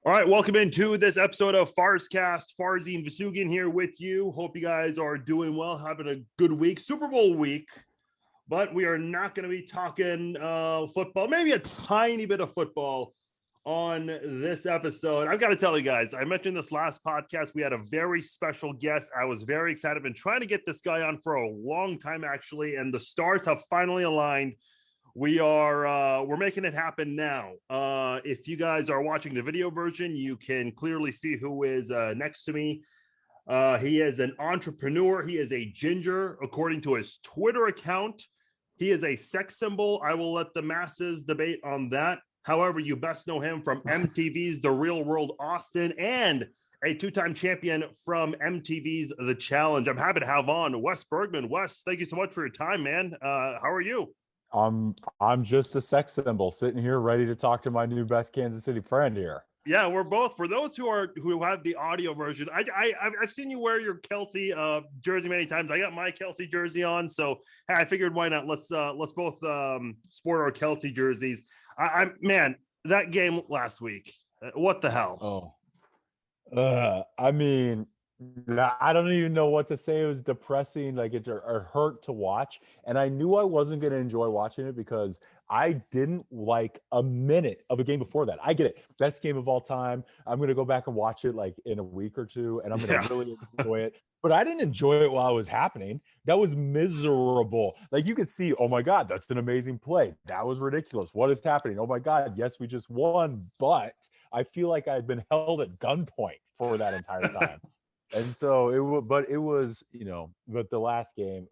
All right, welcome into this episode of Farzcast. Farzin Vousoughian here with you. Hope you guys are doing well, having a good week, Super Bowl week. But we are not going to be talking football, maybe a tiny bit of football on this episode. I've got to tell you guys, I mentioned this last podcast. We had a very special guest. I was very excited. I've been trying to get this guy on for a long time, actually, and the stars have finally aligned. We're making it happen now. If you guys are watching the video version, you can clearly see who is next to me. He is an entrepreneur. He is a ginger, according to his Twitter account. He is a sex symbol. I will let the masses debate on that. However, you best know him from MTV's The Real World Austin and a two-time champion from MTV's The Challenge. I'm happy to have on Wes Bergmann. Wes, thank you so much for your time, man. How are you? I'm just a sex symbol sitting here ready to talk to my new best Kansas City friend here. Yeah, we're both. For those who have the audio version, I've seen you wear your Kelsey jersey many times. I got my Kelsey jersey on, so hey, I figured why not? Let's both sport our Kelsey jerseys. Man, that game last week, what the hell? I mean, I don't even know what to say. It was depressing, like it hurt to watch, and I knew I wasn't going to enjoy watching it because I didn't like a minute of a game before that. I get it, best game of all time. I'm going to go back and watch it like in a week or two, and I'm going to really enjoy it. But I didn't enjoy it while it was happening. That was miserable. Like you could see, oh my God, that's an amazing play. That was ridiculous. What is happening? Oh my God, yes, we just won, but I feel like I'd been held at gunpoint for that entire time. And so but the last game,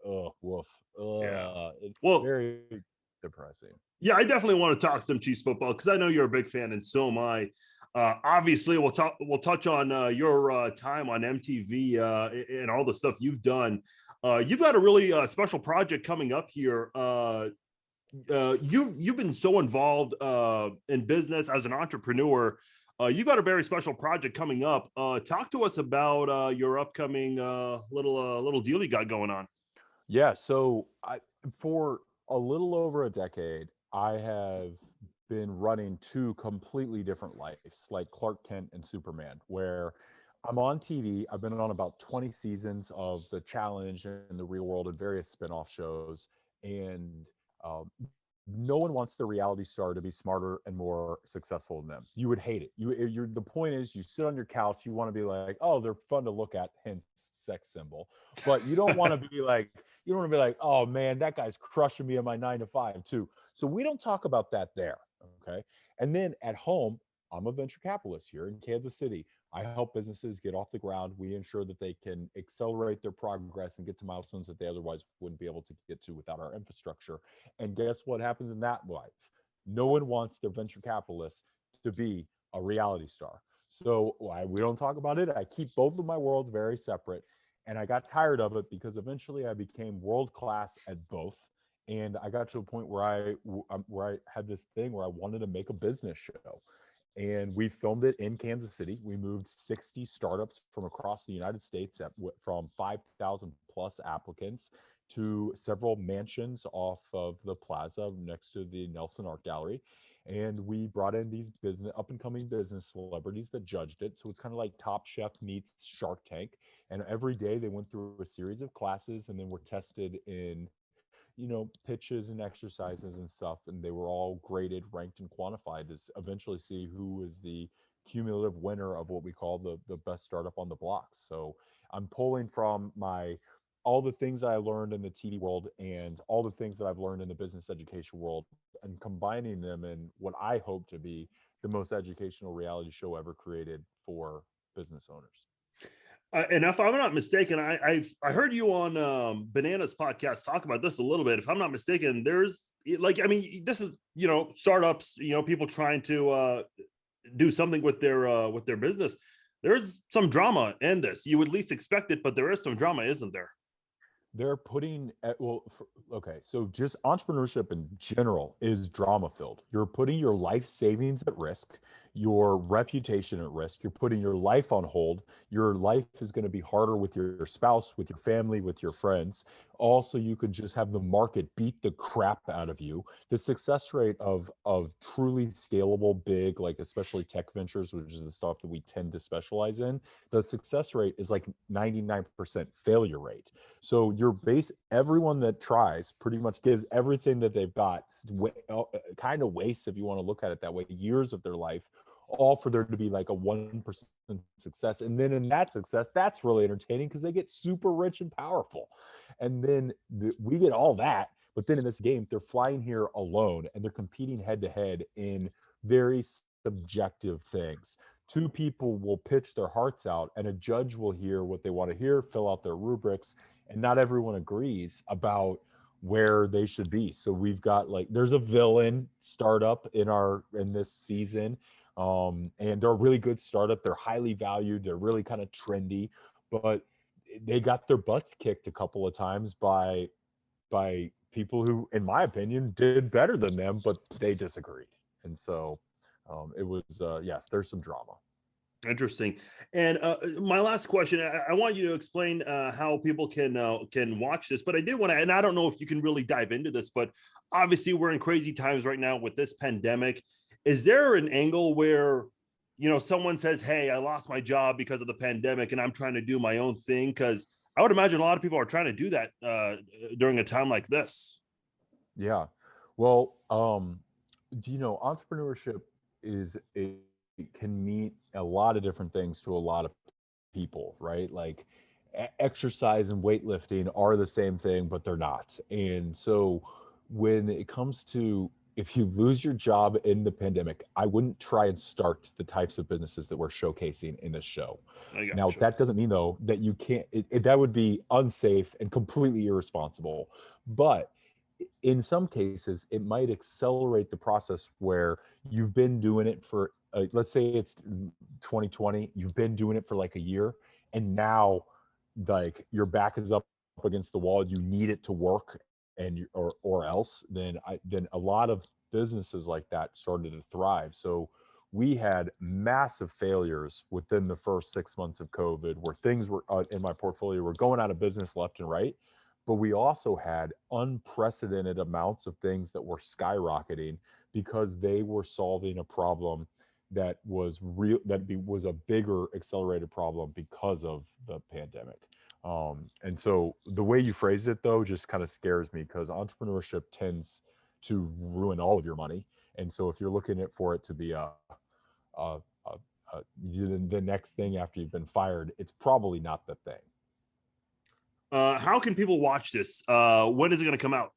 it's very depressing. Yeah, I definitely want to talk some Chiefs football because I know you're a big fan, and so am I. Obviously, we'll touch on your time on MTV and all the stuff you've done. You've got a really special project coming up here. You've been so involved in business as an entrepreneur. You got a very special project coming up. Talk to us about your upcoming little deal you got going on. Yeah, so for a little over a decade, I have been running two completely different lives, like Clark Kent and Superman, where I'm on TV. I've been on about 20 seasons of The Challenge and The Real World and various spinoff shows, and no one wants the reality star to be smarter and more successful than them. You would hate it. The point is, you sit on your couch, you want to be like, oh, they're fun to look at, hence sex symbol. But you don't want to be like, oh man, that guy's crushing me in my 9 to 5 too. So we don't talk about that there. Okay. And then at home, I'm a venture capitalist here in Kansas City. I help businesses get off the ground. We ensure that they can accelerate their progress and get to milestones that they otherwise wouldn't be able to get to without our infrastructure. And guess what happens in that life? No one wants their venture capitalists to be a reality star. So we don't talk about it. I keep both of my worlds very separate. And I got tired of it because eventually I became world class at both. And I got to a point where I had this thing where I wanted to make a business show. And we filmed it in Kansas City. We moved 60 startups from across the United States from 5,000 plus applicants to several mansions off of the plaza next to the Nelson Art Gallery. And we brought in these up and coming business celebrities that judged it. So it's kind of like Top Chef meets Shark Tank. And every day they went through a series of classes and then were tested in pitches and exercises and stuff, and they were all graded, ranked, and quantified to eventually see who is the cumulative winner of what we call the best startup on the block. So I'm pulling from all the things I learned in the TV world and all the things that I've learned in the business education world and combining them in what I hope to be the most educational reality show ever created for business owners. And if I'm not mistaken, I heard you on Banana's podcast talk about this a little bit. If I'm not mistaken, there's this is startups, people trying to do something with their business. There's some drama in this. You would least expect it, but there is some drama, isn't there? They're putting so just entrepreneurship in general is drama filled. You're putting your life savings at risk, your reputation at risk. You're putting your life on hold. Your life is going to be harder with your spouse, with your family, with your friends. Also, you could just have the market beat the crap out of you. The success rate of truly scalable, big, like especially tech ventures, which is the stuff that we tend to specialize in, the success rate is like 99% failure rate. So your base, everyone that tries pretty much gives everything that they've got, kind of wastes, if you want to look at it that way, years of their life, all for there to be like a 1% success. And then in that success, that's really entertaining because they get super rich and powerful. And then we get all that. But then in this game, they're flying here alone and they're competing head to head in very subjective things. Two people will pitch their hearts out and a judge will hear what they want to hear, fill out their rubrics, and not everyone agrees about where they should be. So we've got like there's a villain startup in this season. And they're a really good startup. They're highly valued. They're really kind of trendy, but they got their butts kicked a couple of times by people who, in my opinion, did better than them, but they disagreed. And so it was yes, there's some drama. Interesting. And my last question, I want you to explain how people can watch this, but I did want to, and I don't know if you can really dive into this, but obviously we're in crazy times right now with this pandemic. Is there an angle where, someone says, hey, I lost my job because of the pandemic and I'm trying to do my own thing? Because I would imagine a lot of people are trying to do that during a time like this. Yeah. Well, entrepreneurship it can mean a lot of different things to a lot of people, right? Like exercise and weightlifting are the same thing, but they're not. And so when it comes to if you lose your job in the pandemic, I wouldn't try and start the types of businesses that we're showcasing in this show. Now, that doesn't mean though that you can't, that would be unsafe and completely irresponsible. But in some cases, it might accelerate the process where you've been doing it for, let's say it's 2020, you've been doing it for like a year, and now like your back is up against the wall, you need it to work, and or else, then a lot of businesses like that started to thrive. So we had massive failures within the first 6 months of COVID, where things were in my portfolio were going out of business left and right. But we also had unprecedented amounts of things that were skyrocketing because they were solving a problem that was real, was a bigger accelerated problem because of the pandemic. And so the way you phrase it though just kind of scares me, because entrepreneurship tends to ruin all of your money. And so if you're looking at for it to be a the next thing after you've been fired, it's probably not the thing. How can people watch this? When is it going to come out?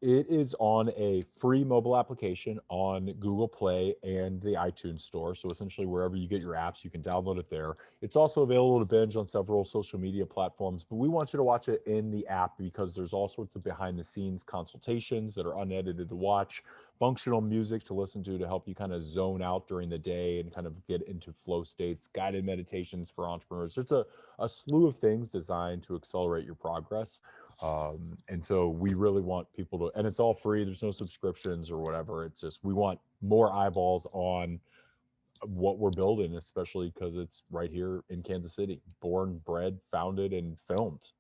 It is on a free mobile application on Google Play and the iTunes Store. So essentially, wherever you get your apps, you can download it there. It's also available to binge on several social media platforms, but we want you to watch it in the app because there's all sorts of behind the scenes consultations that are unedited to watch, functional music to listen to help you kind of zone out during the day and kind of get into flow states, guided meditations for entrepreneurs. There's a slew of things designed to accelerate your progress. And so we really want people to, and it's all free. There's no subscriptions or whatever. It's just, we want more eyeballs on what we're building, especially because it's right here in Kansas City, born, bred, founded, and filmed.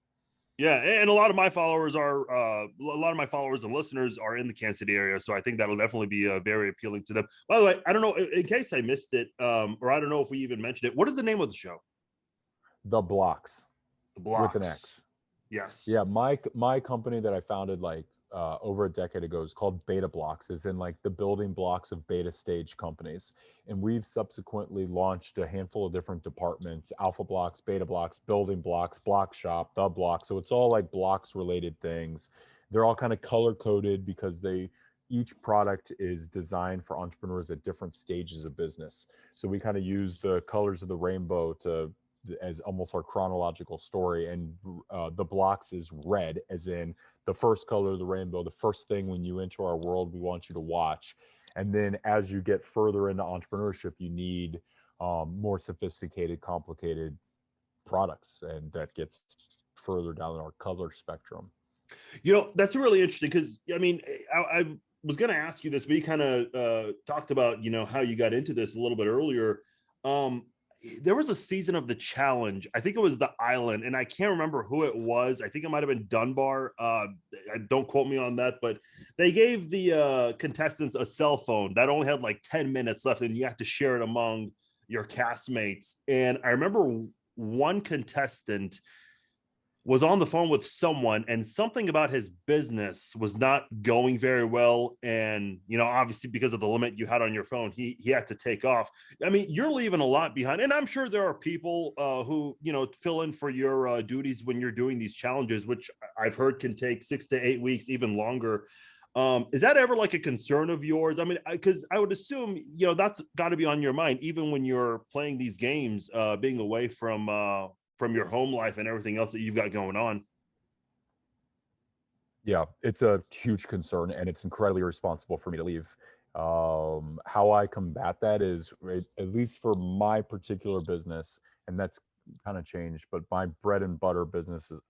Yeah, and a lot of my followers and listeners are in the Kansas City area, so I think that'll definitely be very appealing to them. By the way, I don't know, in case I missed it, or I don't know if we even mentioned it. What is the name of the show? The Blox. The Blox. With an X. Yes. Yeah, my company that I founded like over a decade ago is called BetaBlox, is in like the building blocks of beta stage companies. And we've subsequently launched a handful of different departments: Alpha Blocks, Beta Blocks, Building Blocks, Block Shop, The Block. So it's all like blocks related things. They're all kind of color coded because each product is designed for entrepreneurs at different stages of business. So we kind of use the colors of the rainbow as almost our chronological story. And the Blox is red, as in the first color of the rainbow, the first thing when you enter our world we want you to watch. And then as you get further into entrepreneurship, you need more sophisticated, complicated products, and that gets further down our color spectrum. That's really interesting, because I mean, I was going to ask you this, but you kind of talked about how you got into this a little bit earlier. there was a season of the challenge. I think it was the island, and I can't remember who it was. I think it might have been Dunbar. Don't quote me on that, but they gave the contestants a cell phone that only had like 10 minutes left, and you have to share it among your castmates. And I remember one contestant was on the phone with someone, and something about his business was not going very well. And, obviously because of the limit you had on your phone, he had to take off. I mean, you're leaving a lot behind. And I'm sure there are people who, fill in for your duties when you're doing these challenges, which I've heard can take 6 to 8 weeks, even longer. Is that ever like a concern of yours? I mean, because I would assume, that's got to be on your mind, even when you're playing these games, being away from your home life and everything else that you've got going on. Yeah, it's a huge concern, and it's incredibly responsible for me to leave. How I combat that is, at least for my particular business, and that's kind of changed, but my bread and butter business is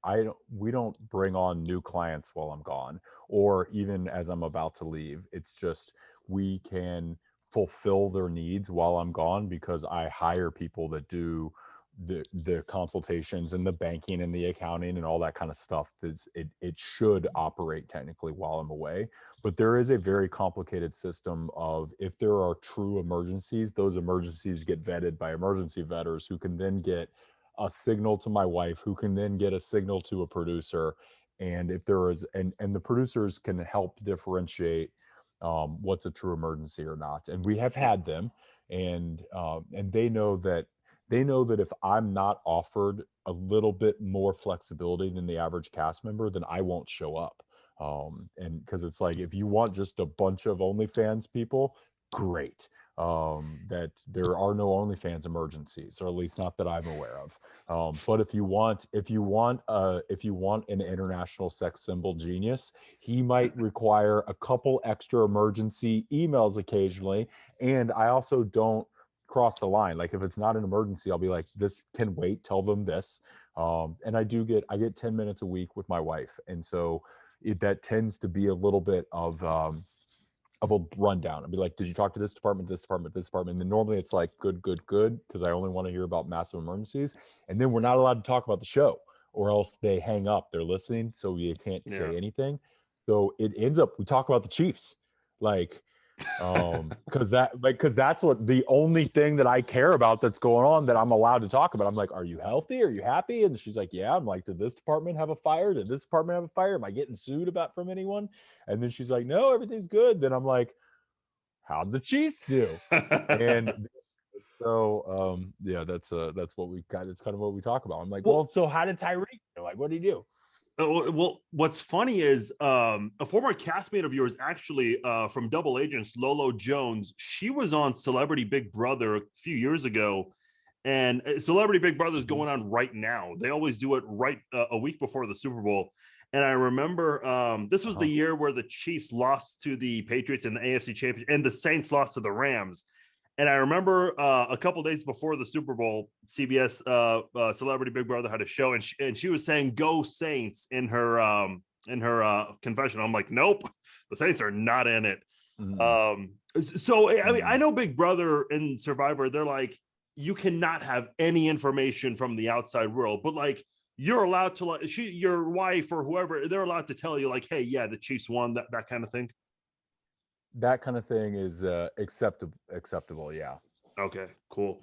we don't bring on new clients while I'm gone, or even as I'm about to leave. It's just we can fulfill their needs while I'm gone, because I hire people that do the consultations and the banking and the accounting and all that kind of stuff. It should operate technically while I'm away, but there is a very complicated system of, if there are true emergencies, those emergencies get vetted by emergency vetters, who can then get a signal to my wife, who can then get a signal to a producer. And if there is, and the producers can help differentiate what's a true emergency or not. And we have had them, and they know that if I'm not offered a little bit more flexibility than the average cast member, then I won't show up. And because it's like, if you want just a bunch of OnlyFans people, great. That there are no OnlyFans emergencies, or at least not that I'm aware of. But if you want an international sex symbol genius, he might require a couple extra emergency emails occasionally. And I also don't cross the line. Like, if it's not an emergency, I'll be like, this can wait, tell them this. And I get 10 minutes a week with my wife, and so that tends to be a little bit of a rundown. I'd be like, did you talk to this department, this department, this department? And then normally it's like, good, because I only want to hear about massive emergencies. And then we're not allowed to talk about the show, or else they hang up. They're listening, so you can't say anything. So it ends up, we talk about the Chiefs, like, because that's what the only thing that I care about that's going on, that I'm allowed to talk about. I'm like, are you healthy? Are you happy? And she's like, yeah. I'm like, did this department have a fire? Did this department have a fire? Am I getting sued from anyone? And then she's like, no, everything's good. Then I'm like, how'd the Chiefs do? And so yeah, that's what we got. It's kind of what we talk about. I'm like, well, so how did Tyreek do? Like, what did he do? Well, what's funny is a former castmate of yours, actually, from Double Agents, Lolo Jones, she was on Celebrity Big Brother a few years ago, and Celebrity Big Brother is going on right now. They always do it right a week before the Super Bowl. And I remember this was the year where the Chiefs lost to the Patriots in the AFC Championship, and the Saints lost to the Rams. And I remember a couple days before the Super Bowl, CBS Celebrity Big Brother had a show, and she was saying "Go Saints" in her confession. I'm like, nope, the Saints are not in it. So I mean, I know Big Brother and Survivor, they're like, you cannot have any information from the outside world, but like, you're allowed to, like, your wife or whoever, they're allowed to tell you, like, hey, yeah, the Chiefs won, that kind of thing. That kind of thing is acceptable. Yeah. Okay, cool.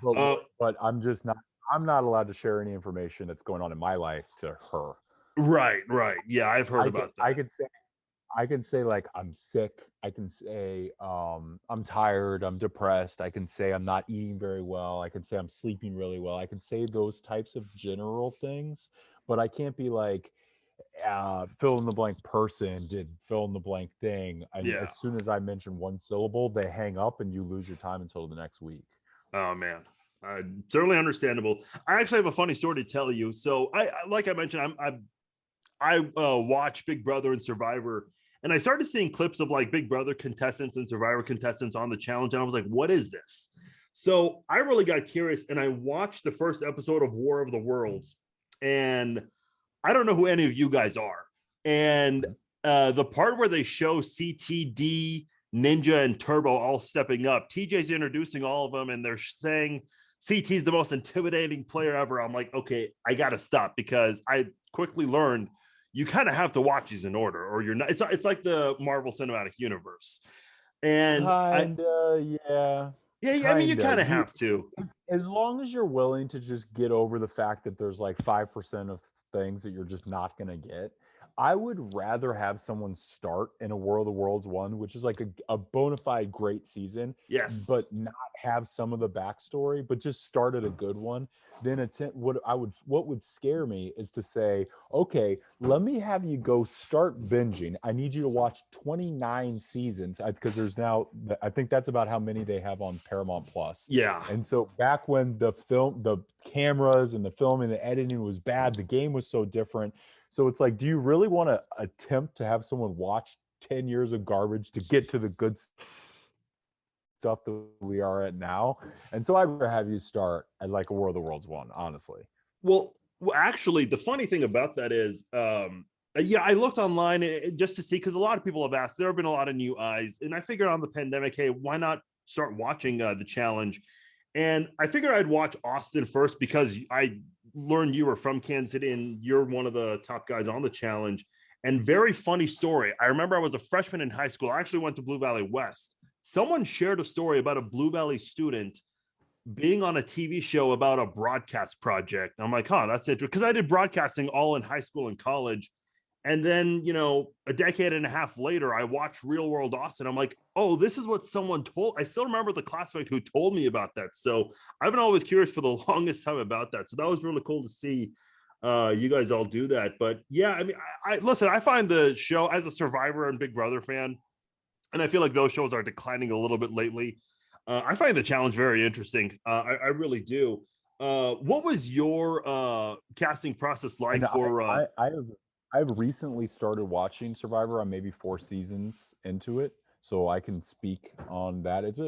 But I'm not allowed to share any information that's going on in my life to her. Right. Yeah, I've heard about that. I can say like, I'm sick. I can say I'm tired, I'm depressed. I can say I'm not eating very well. I can say I'm sleeping really well. I can say those types of general things, but I can't be like, fill in the blank person did fill in the blank thing. And as soon as I mention one syllable, they hang up, and you lose your time until the next week. Oh man, certainly understandable. I actually have a funny story to tell you. So I like I mentioned, I watch Big Brother and Survivor, and I started seeing clips of like Big Brother contestants and Survivor contestants on the challenge, and I was like, what is this? So I really got curious, and I watched the first episode of War of the Worlds, and I don't know who any of you guys are. And the part where they show CTD, Ninja, and Turbo all stepping up, TJ's introducing all of them, and they're saying CT's the most intimidating player ever. I'm like, okay, I got to stop, because I quickly learned you kind of have to watch these in order, or you're not. It's like the Marvel Cinematic Universe. And Yeah, yeah, I mean, you kinda. kind of have to. As long as you're willing to just get over the fact that there's like 5% of things that you're just not going to get. I would rather have someone start in a World of Worlds 1, which is like a bona fide great season, Yes. but not have some of the backstory, but just start at a good one. Then what would scare me is to say, okay, let me have you go start binging. I need you to watch 29 seasons, because there's now, I think that's about how many they have on Paramount Plus. Yeah. And so back when the cameras and the filming, the editing was bad, the game was so different. So it's like, do you really want to attempt to have someone watch 10 years of garbage to get to the good stuff that we are at now? And so I'd rather have you start at like a World of Worlds 1, honestly. Well, actually, the funny thing about that is, yeah, I looked online just to see, because a lot of people have asked. There have been a lot of new eyes, and I figured on the pandemic, hey, why not start watching the challenge? And I figured I'd watch Austin first, because I learned you were from Kansas City and you're one of the top guys on the challenge. And very funny story. I remember I was a freshman in high school. I actually went to Blue Valley West. Someone shared a story about a Blue Valley student being on a TV show about a broadcast project. I'm like, huh, that's interesting. Because I did broadcasting all in high school and college. And then, a decade and a half later, I watched Real World Austin. I'm like, oh, this is what someone told. I still remember the classmate who told me about that. So I've been always curious for the longest time about that. So that was really cool to see you guys all do that. But yeah, I mean, I listen, I find the show, as a Survivor and Big Brother fan, and I feel like those shows are declining a little bit lately. I find the challenge very interesting. I really do. What was your casting process like And for? I've recently started watching Survivor. I'm maybe 4 seasons into it, so I can speak on that. It's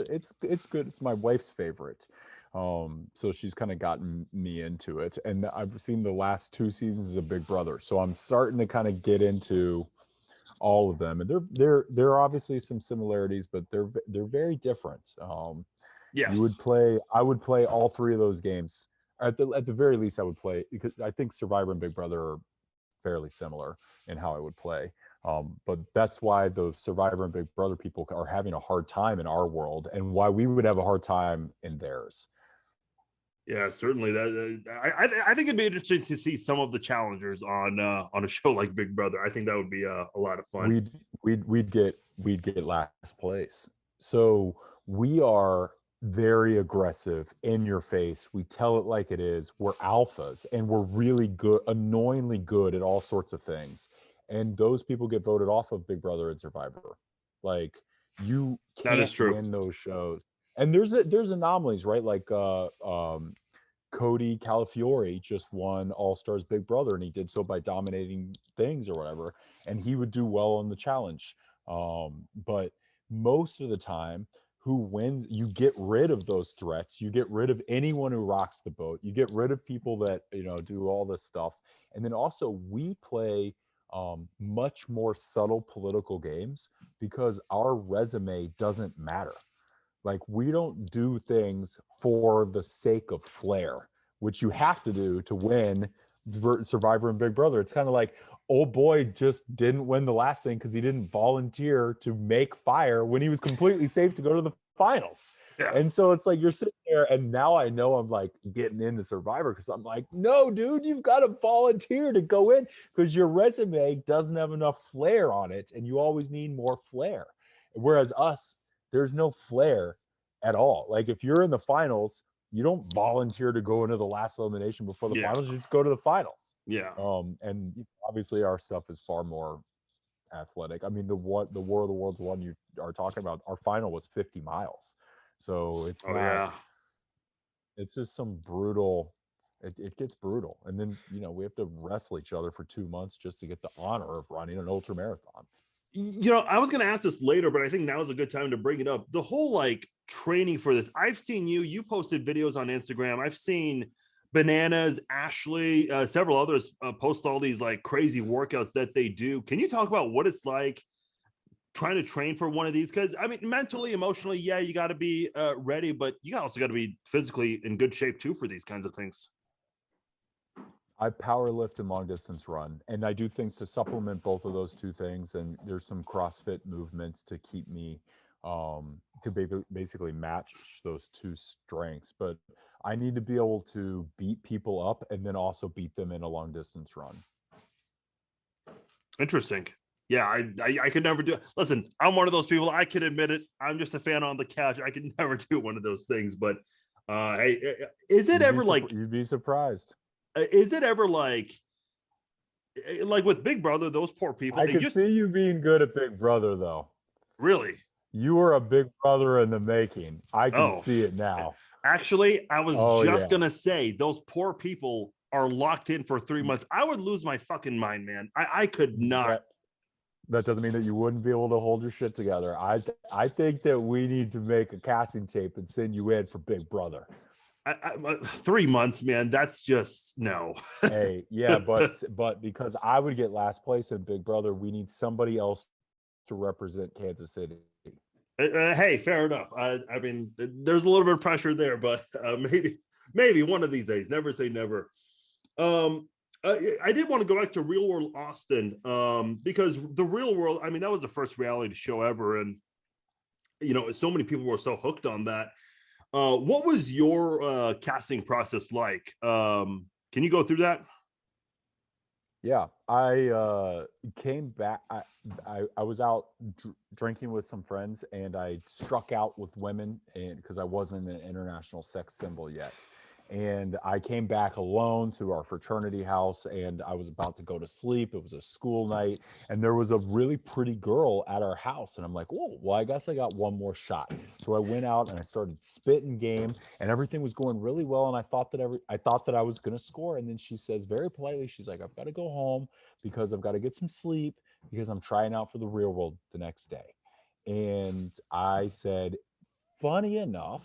good. It's my wife's favorite, so she's kind of gotten me into it. And I've seen the last 2 seasons of Big Brother, so I'm starting to kind of get into all of them. And there are obviously some similarities, but they're very different. Yes. I would play all 3 of those games. At the very least, I would play, because I think Survivor and Big Brother are fairly similar in how I would play. But that's why the Survivor and Big Brother people are having a hard time in our world, and why we would have a hard time in theirs. Yeah, certainly. That I think it'd be interesting to see some of the challengers on a show like Big Brother. I think that would be a lot of fun. We'd get last place. So we are very aggressive, in your face. We tell it like it is. We're alphas, and we're really good, annoyingly good at all sorts of things. And those people get voted off of Big Brother and Survivor. Like, you That is can't true. win those shows. And there's anomalies, right? Like Cody Calafiore just won All Stars Big Brother, and he did so by dominating things or whatever, and he would do well on the challenge. But most of the time, who wins, you get rid of those threats, you get rid of anyone who rocks the boat, you get rid of people that do all this stuff. And then also, we play much more subtle political games, because our resume doesn't matter. Like, we don't do things for the sake of flair, which you have to do to win Survivor and Big Brother. It's kind of like, old boy just didn't win the last thing because he didn't volunteer to make fire when he was completely safe to go to the finals. Yeah. And so it's like, you're sitting there, and now I know I'm like getting into Survivor, because I'm like, no, dude, you've got to volunteer to go in, because your resume doesn't have enough flair on it, and you always need more flair. Whereas us, there's no flair at all. Like, if you're in the finals, you don't volunteer to go into the last elimination before the finals. You just go to the finals. Yeah. And obviously our stuff is far more athletic. I mean, the World of Worlds 1 you are talking about, our final was 50 miles. So it's it's just some brutal, it gets brutal. And then, we have to wrestle each other for 2 months just to get the honor of running an ultra marathon. I was going to ask this later, but I think now is a good time to bring it up. The whole training for this. I've seen you posted videos on Instagram. I've seen Bananas, Ashley, several others post all these crazy workouts that they do. Can you talk about what it's like trying to train for one of these? Because I mean, mentally, emotionally, yeah, you got to be ready, but you also got to be physically in good shape too for these kinds of things. I power lift and long distance run, and I do things to supplement both of those two things. And there's some CrossFit movements to keep me basically match those two strengths. But I need to be able to beat people up and then also beat them in a long distance run. Interesting. Yeah, I could never do it. Listen, I'm one of those people. I can admit it. I'm just a fan on the couch. I could never do one of those things. But hey, is it ever like you'd be surprised? Is it ever like with Big Brother? Those poor people. I can see you being good at Big Brother, though. Really? You were a Big Brother in the making. I can see it now. Actually, I was just gonna say those poor people are locked in for 3 months. I would lose my fucking mind, man. I could not. That doesn't mean that you wouldn't be able to hold your shit together. I think that we need to make a casting tape and send you in for Big Brother. 3 months, man. That's just no. Hey, yeah, but because I would get last place in Big Brother, we need somebody else to represent Kansas City. Hey, fair enough. I mean, there's a little bit of pressure there, but maybe one of these days. Never say never. I did want to go back to Real World Austin because the Real World, I mean, that was the first reality show ever, and so many people were so hooked on that. What was your casting process like? Can you go through that? Yeah, I came back. I was out drinking with some friends, and I struck out with women, and because I wasn't an international sex symbol yet. And I came back alone to our fraternity house, and I was about to go to sleep. It was a school night, and there was a really pretty girl at our house. And I'm like, oh, well, I guess I got one more shot. So I went out and I started spitting game, and everything was going really well. And I thought that I was going to score. And then she says very politely, she's like, I've got to go home because I've got to get some sleep because I'm trying out for the Real World the next day. And I said, funny enough,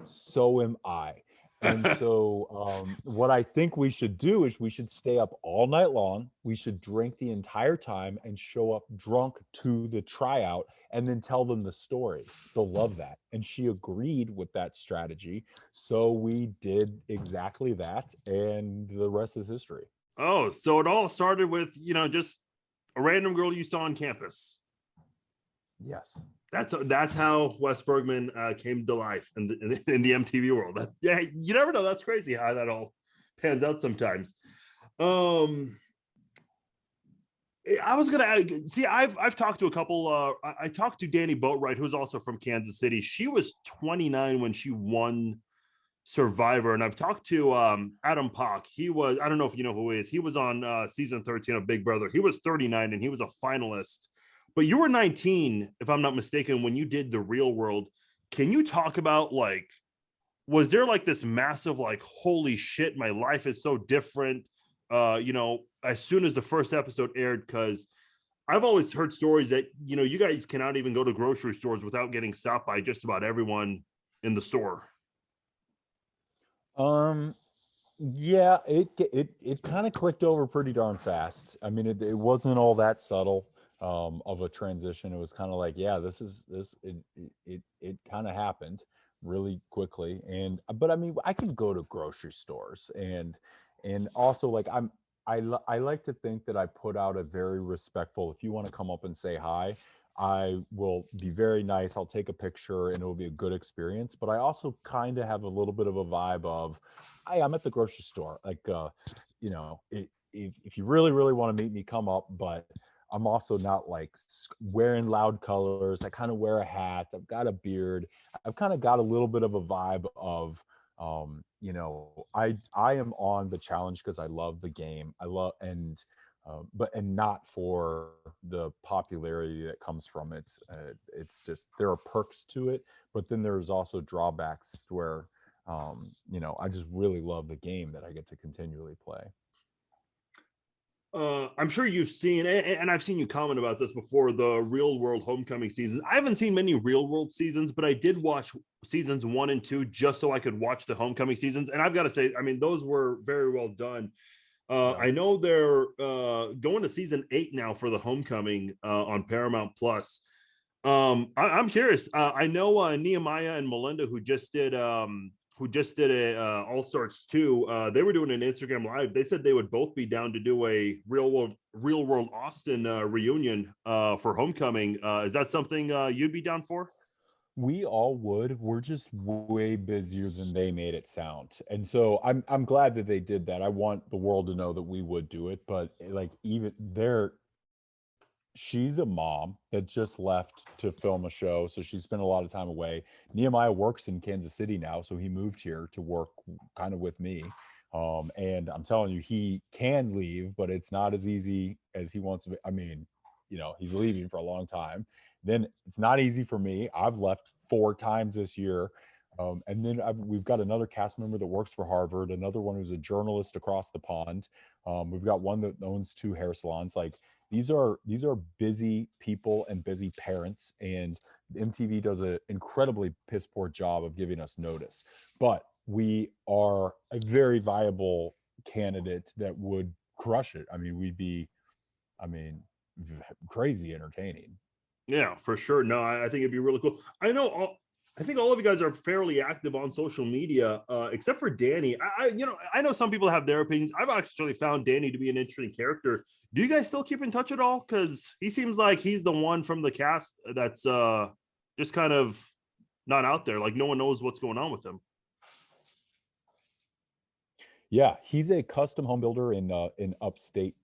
so am I. And so what I think we should do is we should stay up all night long. We should drink the entire time and show up drunk to the tryout and then tell them the story. They'll love that. And she agreed with that strategy. So we did exactly that. And the rest is history. Oh, so it all started with, just a random girl you saw on campus. Yes. That's how Wes Bergmann came to life in the MTV world. Yeah, you never know. That's crazy how that all pans out sometimes. I was gonna see. I've talked to a couple. I talked to Danny Boatwright, who's also from Kansas City. She was 29 when she won Survivor, and I've talked to Adam Pock. He was, I don't know if you know who he is. He was on season 13 of Big Brother. He was 39 and he was a finalist. But you were 19, if I'm not mistaken, when you did the Real World. Can you talk about, was there this massive, holy shit, my life is so different, as soon as the first episode aired? Because I've always heard stories that, you guys cannot even go to grocery stores without getting stopped by just about everyone in the store. Yeah, it kind of clicked over pretty darn fast. I mean, it wasn't all that subtle. Of a transition. It was kind of like, yeah, it kind of happened really quickly. But I mean, I can go to grocery stores and also I like to think that I put out a very respectful, if you want to come up and say hi, I will be very nice. I'll take a picture and it will be a good experience. But I also kind of have a little bit of a vibe of, hey, I'm at the grocery store. If you really, really want to meet me, come up. But I'm also not wearing loud colors. I kind of wear a hat. I've got a beard. I've kind of got a little bit of a vibe of, I am on the challenge because I love the game. But not for the popularity that comes from it. It's just, there are perks to it, but then there's also drawbacks where, I just really love the game that I get to continually play. I'm sure you've seen, and I've seen you comment about this before, the Real World Homecoming seasons. I haven't seen many Real World seasons, but I did watch seasons 1 and 2 just so I could watch the Homecoming seasons. And I've got to say, I mean, those were very well done. Yeah. I know they're going to season 8 now for the Homecoming on Paramount Plus. I'm curious. I know Nehemiah and Melinda, who just did a All Stars 2. They were doing an Instagram live. They said they would both be down to do a real world Austin reunion for homecoming. Is that something you'd be down for? We all would. We're just way busier than they made it sound. And so I'm glad that they did that. I want the world to know that we would do it, but like even there, she's a mom that just left to film a show, so she spent a lot of time away. Nehemiah works in Kansas City now, so he moved here to work kind of with me. And I'm telling you, he can leave, but it's not as easy as he wants to be. I mean, he's leaving for a long time. Then it's not easy for me. I've left 4 times this year. And then we've got another cast member that works for Harvard, another one who's a journalist across the pond. We've got one that owns 2 hair salons. Like, these are busy people and busy parents, and MTV does an incredibly piss poor job of giving us notice. But we are a very viable candidate that would crush it. I mean, I mean, crazy entertaining. Yeah, for sure. No, I think it'd be really cool. I think all of you guys are fairly active on social media, except for Danny. I know some people have their opinions. I've actually found Danny to be an interesting character. Do you guys still keep in touch at all? Because he seems like he's the one from the cast that's just kind of not out there. Like no one knows what's going on with him. Yeah, he's a custom home builder in upstate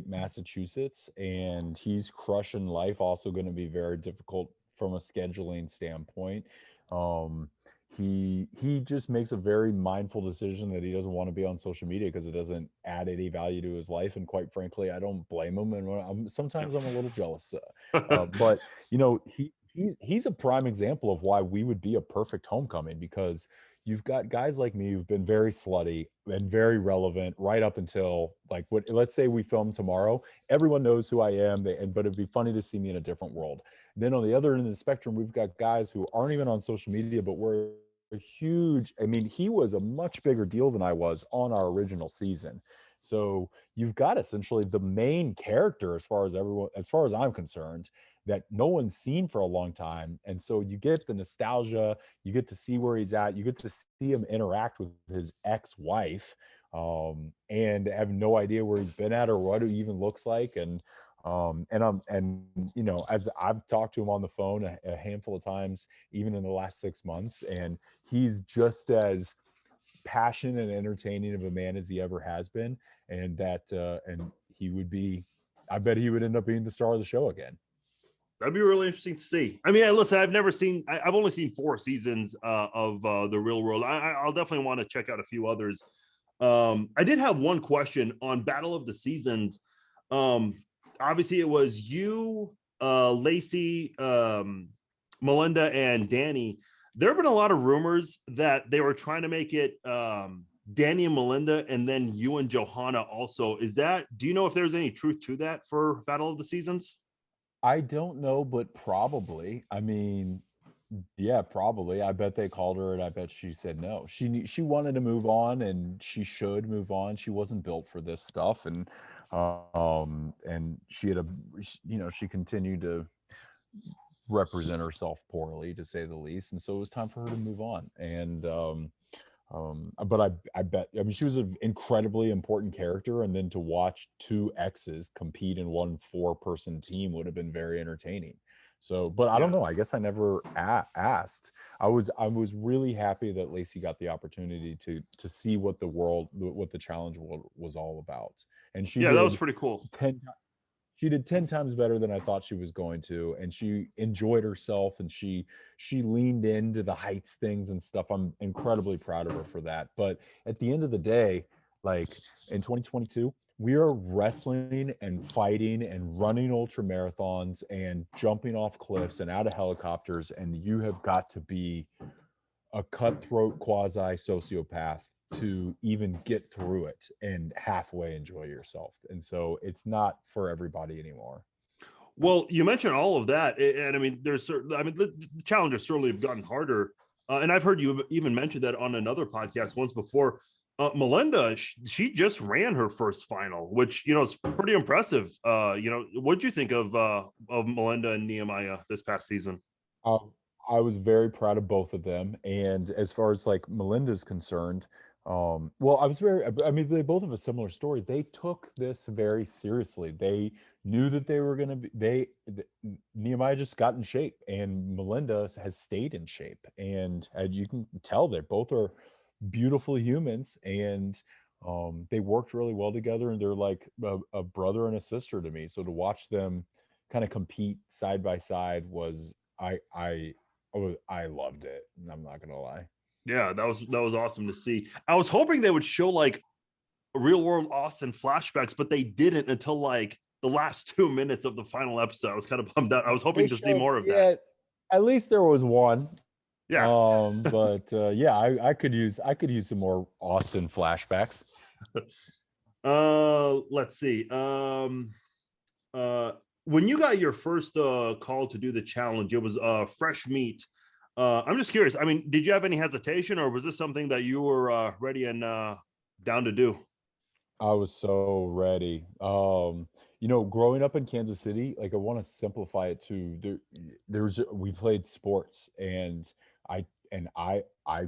Massachusetts, and he's crushing life. Also, going to be very difficult from a scheduling standpoint. Um, he just makes a very mindful decision that he doesn't want to be on social media because it doesn't add any value to his life. And quite frankly, I don't blame him. And sometimes I'm a little jealous. But he's a prime example of why we would be a perfect homecoming, because you've got guys like me who've been very slutty and very relevant right up until, like, what, let's say we film tomorrow, everyone knows who I am, but it'd be funny to see me in a different world. Then on the other end of the spectrum, we've got guys who aren't even on social media, but we're a huge, I mean, he was a much bigger deal than I was on our original season. So you've got essentially the main character, as far as I'm concerned, that no one's seen for a long time. And so you get the nostalgia, you get to see where he's at, you get to see him interact with his ex-wife, and have no idea where he's been at or what he even looks like. And as I've talked to him on the phone a handful of times, even in the last 6 months, and he's just as passionate and entertaining of a man as he ever has been. And he would be, I bet he would end up being the star of the show again. That'd be really interesting to see. I mean, listen, I've only seen 4 seasons of The Real World. I'll definitely want to check out a few others. I did have one question on Battle of the Seasons. Obviously, it was you, Lacey, Melinda, and Danny. There have been a lot of rumors that they were trying to make it Danny and Melinda, and then you and Johanna also. Do you know if there's any truth to that for Battle of the Seasons? I don't know, but probably. I mean, yeah, probably. I bet they called her and I bet she said no. She wanted to move on, and she should move on. She wasn't built for this stuff. And she had she continued to represent herself poorly, to say the least. And so it was time for her to move on. But I bet, I mean, she was an incredibly important character, and then to watch 2 exes compete in one 4-person team would have been very entertaining. So, but I don't know. I guess I never asked. I was really happy that Lacey got the opportunity to see what the challenge was all about, and That was pretty cool. She did 10 times better than I thought she was going to, and she enjoyed herself, and she leaned into the heights things and stuff. I'm incredibly proud of her for that. But at the end of the day, like, in 2022, we are wrestling and fighting and running ultra marathons and jumping off cliffs and out of helicopters, and you have got to be a cutthroat quasi sociopath to even get through it and halfway enjoy yourself. And so it's not for everybody anymore. Well, you mentioned all of that, and I mean, the challenges certainly have gotten harder. And I've heard you even mention that on another podcast once before. Melinda, she just ran her first final, which is pretty impressive. What'd you think of Melinda and Nehemiah this past season? Um, I was very proud of both of them, and as far as, like, Melinda's concerned, well, I was very I mean, they both have a similar story. They took this very seriously. They knew that they were gonna be Nehemiah just got in shape, and Melinda has stayed in shape, and as you can tell, they both are beautiful humans, and, they worked really well together, and they're like a brother and a sister to me, so to watch them kinda compete side by side was I loved it, I'm not gonna lie. Yeah, that was awesome to see. I was hoping they would show like real world Austin flashbacks, but they didn't until like the last 2 minutes of the final episode. I was kind of bummed out. I was They hoping to see showed more of that. yeah, at least there was one, Yeah. but, yeah, I could use some more Austin flashbacks. Let's see. When you got your first call to do the challenge, it was fresh meat. I'm just curious. I mean, did you have any hesitation, or was this something that you were ready and down to do? I was so ready. Growing up in Kansas City, like, I wanna simplify it to we played sports, and I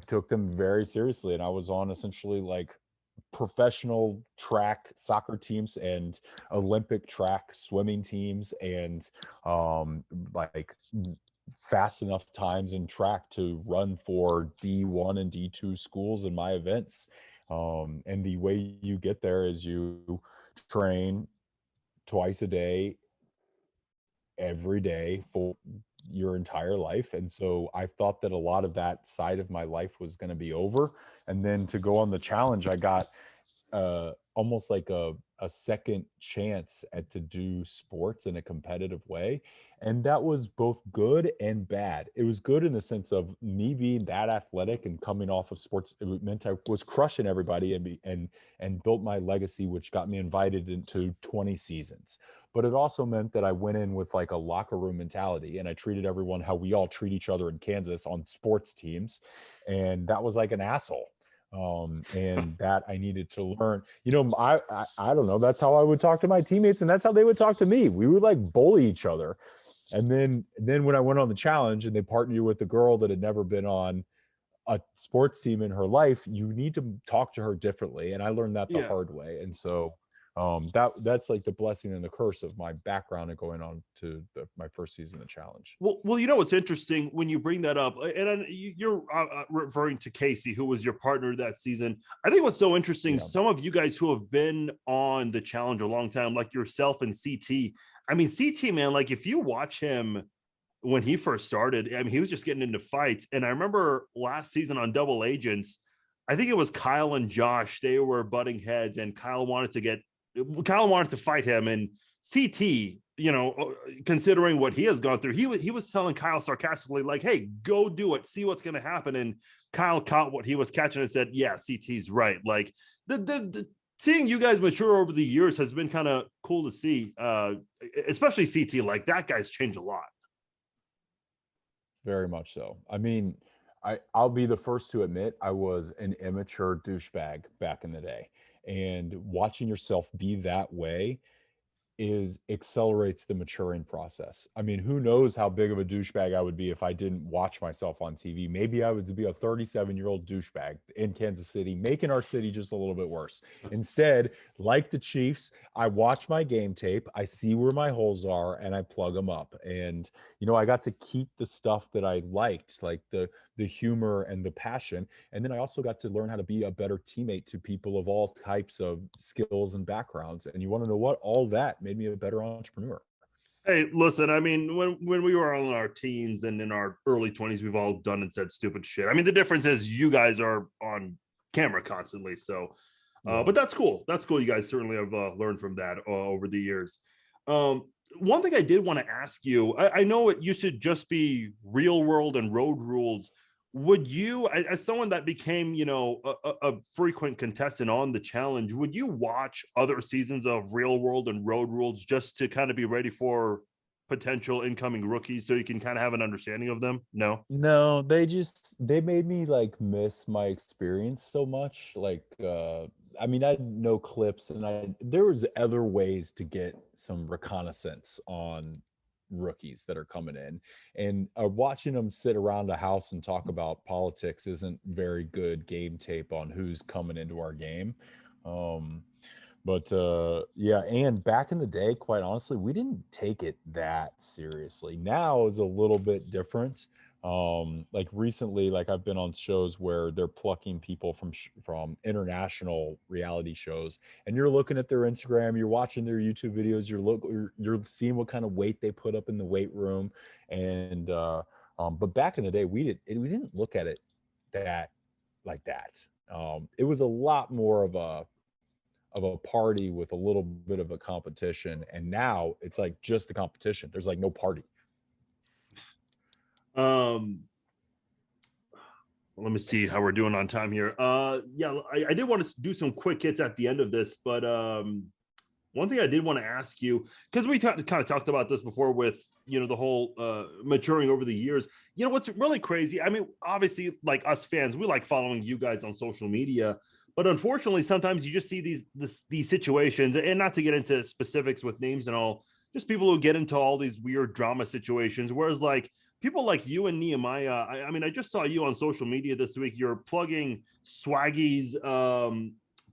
took them very seriously, and I was on essentially, like, professional track soccer teams and Olympic track swimming teams and, like, fast enough times in track to run for D1 and D2 schools in my events. And the way you get there is you train twice a day, every day for your entire life. And so I thought that a lot of that side of my life was going to be over. And then to go on the challenge, I got almost like a second chance at to do sports in a competitive way, and that was both good and bad. It was good in the sense of me being that athletic and coming off of sports. It meant I was crushing everybody and built my legacy, which got me invited into 20 seasons. But it also meant that I went in with like a locker room mentality, and I treated everyone how we all treat each other in Kansas on sports teams, and that was like an asshole, and that I needed to learn. I don't know. That's how I would talk to my teammates, and that's how they would talk to me. We would like bully each other. And then when I went on the challenge, and they partnered you with a girl that had never been on a sports team in her life, you need to talk to her differently. And I learned that the Yeah. hard way. And so that's like the blessing and the curse of my background and going on to my first season of the challenge. Well, what's interesting when you bring that up, and you're referring to Casey, who was your partner that season. I think what's so interesting, Yeah. some of you guys who have been on the challenge a long time, like yourself and CT. I mean, CT, man, like if you watch him when he first started, I mean, he was just getting into fights. And I remember last season on Double Agents, I think it was Kyle and Josh, they were butting heads, and Kyle wanted to fight him, and CT, considering what he has gone through, he was telling Kyle sarcastically, like, "Hey, go do it, see what's going to happen." And Kyle caught what he was catching and said, "Yeah, CT's right." Like the seeing you guys mature over the years has been kind of cool to see, especially CT. Like that guy's changed a lot. Very much so. I mean, I'll be the first to admit I was an immature douchebag back in the day. And watching yourself be that way is accelerates the maturing process. I mean, who knows how big of a douchebag I would be if I didn't watch myself on TV. Maybe I would be a 37-year-old douchebag in Kansas City, making our city just a little bit worse. Instead, like the Chiefs, I watch my game tape, I see where my holes are, and I plug them up. And I got to keep the stuff that I liked, like the humor and the passion. And then I also got to learn how to be a better teammate to people of all types of skills and backgrounds. And you want to know what? All that made me a better entrepreneur. Hey, listen, I mean, when we were on our teens and in our early 20s, we've all done and said stupid shit. I mean, the difference is you guys are on camera constantly. So, Yeah. but that's cool. That's cool. You guys certainly have learned from that over the years. One thing I did want to ask you, I know it used to just be real world and road rules. Would you, as someone that became, a frequent contestant on the challenge, would you watch other seasons of real world and road rules just to kind of be ready for potential incoming rookies so you can kind of have an understanding of them? No. No, they made me like miss my experience so much. Like I mean, I know clips and there was other ways to get some reconnaissance on rookies that are coming in. And watching them sit around a house and talk about politics isn't very good game tape on who's coming into our game. Um but yeah, and back in the day, quite honestly, we didn't take it that seriously. Now it's a little bit different. Like recently, like I've been on shows where they're plucking people from international reality shows, and you're looking at their Instagram, you're watching their YouTube videos, you're seeing what kind of weight they put up in the weight room. And but back in the day, we didn't look at it that like that. It was a lot more of a party with a little bit of a competition, and now it's like just the competition. There's like no party. Um, let me see how we're doing on time here. Yeah, I did want to do some quick hits at the end of this, but one thing I did want to ask you, because we kind of talked about this before with, you know, the whole maturing over the years. You know, what's really crazy, I mean, obviously, like us fans, we like following you guys on social media, but unfortunately, sometimes you just see these situations, and not to get into specifics with names and all, just people who get into all these weird drama situations. Whereas, like, people like you and Nehemiah, I mean, I just saw you on social media this week. You're plugging Swaggy's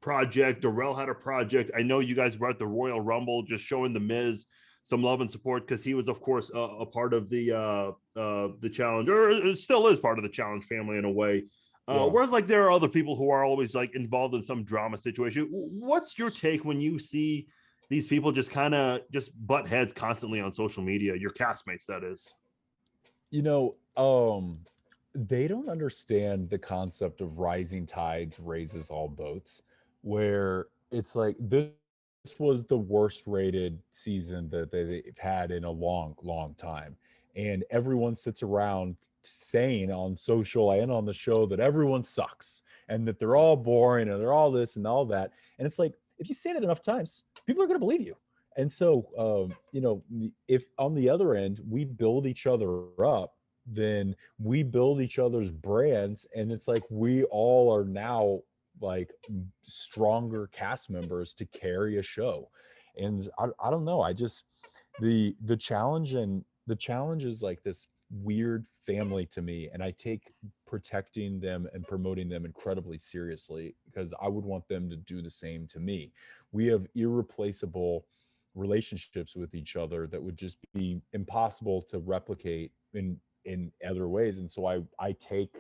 project. Darrell had a project. I know you guys were at the Royal Rumble, just showing the Miz some love and support, because he was, of course, a part of the challenge, or it still is part of the challenge family in a way. Yeah. Whereas, like, there are other people who are always like involved in some drama situation. What's your take when you see these people just kind of just butt heads constantly on social media? Your castmates, that is. You know, they don't understand the concept of rising tides raises all boats, where it's like this was the worst rated season that they've had in a long, long time. And everyone sits around saying on social and on the show that everyone sucks and that they're all boring and they're all this and all that. And it's like, if you say that enough times, people are going to believe you. And so, you know, if on the other end, we build each other up, then we build each other's brands. And it's like we all are now like stronger cast members to carry a show. And I don't know. I just, the challenge and the challenge is like this weird family to me. And I take protecting them and promoting them incredibly seriously, because I would want them to do the same to me. We have irreplaceable relationships with each other that would just be impossible to replicate in other ways. And so I take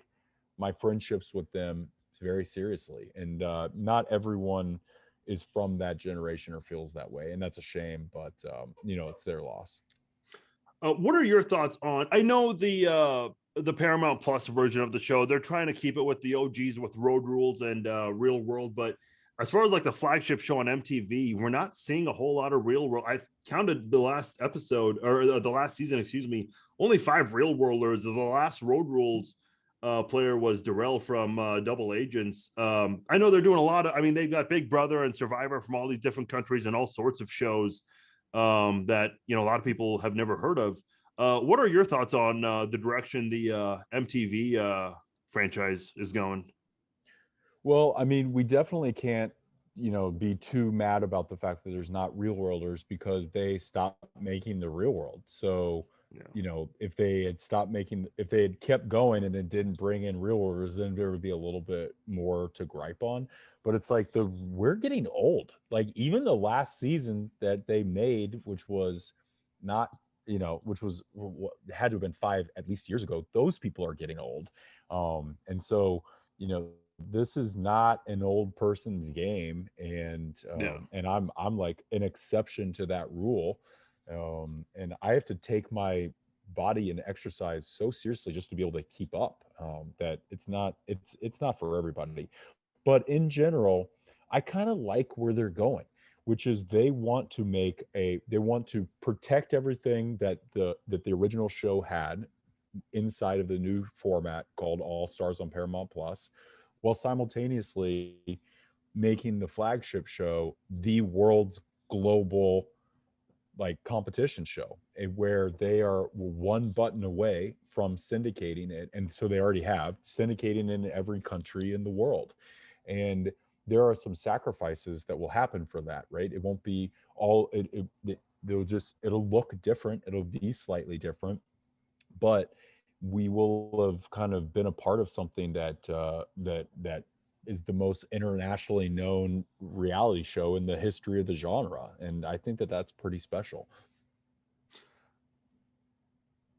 my friendships with them very seriously. And not everyone is from that generation or feels that way, and that's a shame, but you know, it's their loss. What are your thoughts on? I know the Paramount Plus version of the show, they're trying to keep it with the OGs with Road Rules and Real World, but as far as like the flagship show on MTV, we're not seeing a whole lot of Real World. I counted the last episode, or the last season, excuse me, only 5 Real Worlders. The last Road Rules player was Darrell from Double Agents. I know they're doing a lot of, I mean, they've got Big Brother and Survivor from all these different countries and all sorts of shows that, you know, a lot of people have never heard of. What are your thoughts on the direction the MTV franchise is going? Well, I mean, we definitely can't, you know, be too mad about the fact that there's not real worlders, because they stopped making the real world. So, Yeah. you know, if they had stopped making, if they had kept going and then didn't bring in real worlders, then there would be a little bit more to gripe on. But it's like we're getting old. Like even the last season that they made, which was not, you know, which was what had to have been 5 at least years ago, those people are getting old. And so, you know, this is not an old person's game, Yeah. and I'm like an exception to that rule. And I have to take my body and exercise so seriously just to be able to keep up, that it's not for everybody. But in general, I kind of like where they're going, which is they want to protect everything that the original show had inside of the new format called All Stars on Paramount Plus, while simultaneously making the flagship show the world's global like competition show. where they are one button away from syndicating it, and so they already have syndicating in every country in the world. And there are some sacrifices that will happen for that, right? It won't be all it'll look different, it'll be slightly different, but we will have kind of been a part of something that is the most internationally known reality show in the history of the genre, and I think that that's pretty special.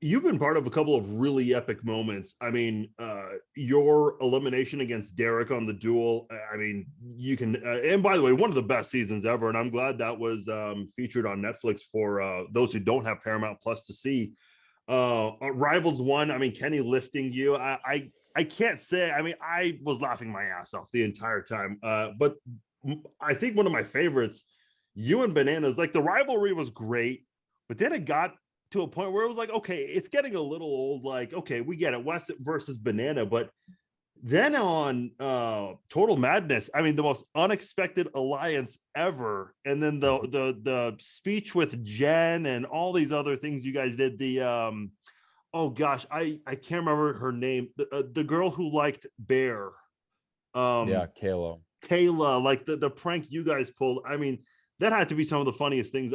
You've been part of a couple of really epic moments. I mean, your elimination against Derek on the duel. I mean, you can. And by the way, one of the best seasons ever. And I'm glad that was featured on Netflix for those who don't have Paramount Plus to see. Rivals one. I mean, Kenny lifting you. I can't say. I mean, I was laughing my ass off the entire time. But I think one of my favorites, you and Bananas. Like the rivalry was great, but then it got to a point where it was like, okay, it's getting a little old. Like, okay, we get it, Wes versus Banana. But then on Total Madness, I mean, the most unexpected alliance ever. And then the speech with Jen and all these other things you guys did. The oh gosh, I can't remember her name. The girl who liked Bear. Yeah, Kayla, like the prank you guys pulled. I mean, that had to be some of the funniest things,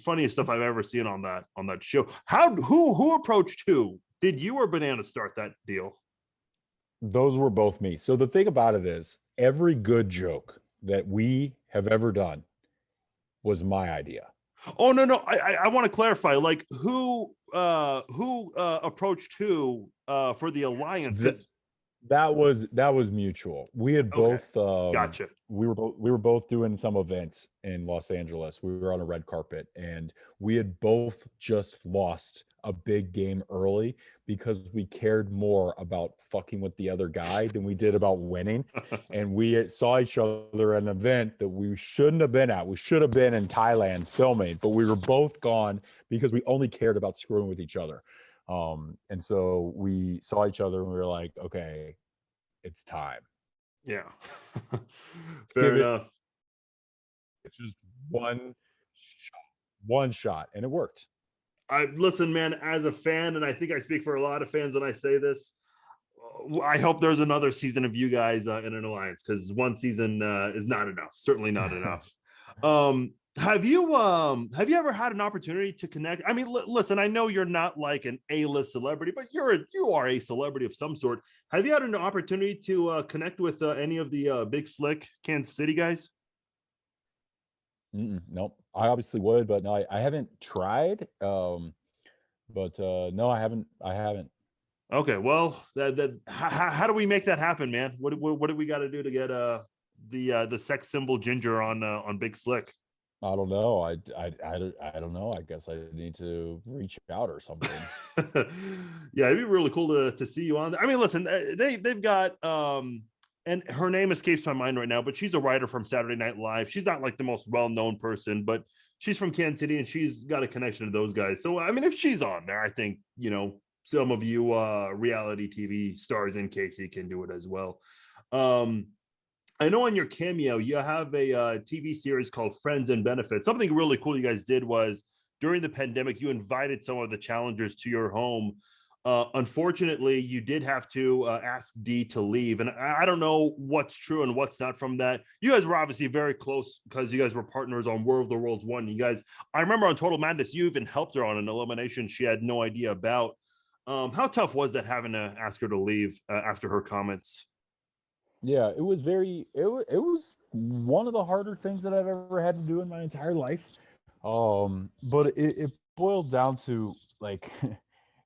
funniest stuff I've ever seen on that show. Who approached who? Did you or Banana start that deal? Those were both me. So the thing about it is, every good joke that we have ever done was my idea. Oh no, I want to clarify. Like who approached who for the alliance? Because that was mutual. We had both gotcha. We were both doing some events in Los Angeles. We were on a red carpet, and we had both just lost a big game early because we cared more about fucking with the other guy than we did about winning. And we saw each other at an event that we shouldn't have been at. We should have been in Thailand filming, but we were both gone because we only cared about screwing with each other. And so we saw each other and we were like, okay, it's time. Yeah. Fair enough. It's just one shot, and it worked. I listen, man, as a fan, and I think I speak for a lot of fans when I say this. I hope there's another season of you guys in an alliance, because one season is not enough. Certainly not enough. Have you ever had an opportunity to connect? I mean, listen, I know you're not like an A-list celebrity, but you are a celebrity of some sort. Have you had an opportunity to connect with any of the Big Slick Kansas City guys? Nope. I obviously would, but no, I haven't tried. But no, I haven't. Okay, well, how do we make that happen, man? What do we got to do to get the sex symbol Ginger on Big Slick? I don't know. I don't know. I guess I need to reach out or something. Yeah, it'd be really cool to see you on there. I mean, listen, they've got and her name escapes my mind right now, but she's a writer from Saturday Night Live. She's not like the most well-known person, but she's from Kansas City and she's got a connection to those guys. So I mean, if she's on there, I think, some of you reality TV stars in KC can do it as well. I know on your Cameo, you have a TV series called Friends and Benefits. Something really cool you guys did was during the pandemic, you invited some of the challengers to your home. Unfortunately, you did have to ask Dee to leave. And I don't know what's true and what's not from that. You guys were obviously very close because you guys were partners on World of the Worlds 1. You guys, I remember on Total Madness, you even helped her on an elimination she had no idea about. How tough was that having to ask her to leave after her comments? Yeah, it was it was one of the harder things that I've ever had to do in my entire life. But it boiled down to like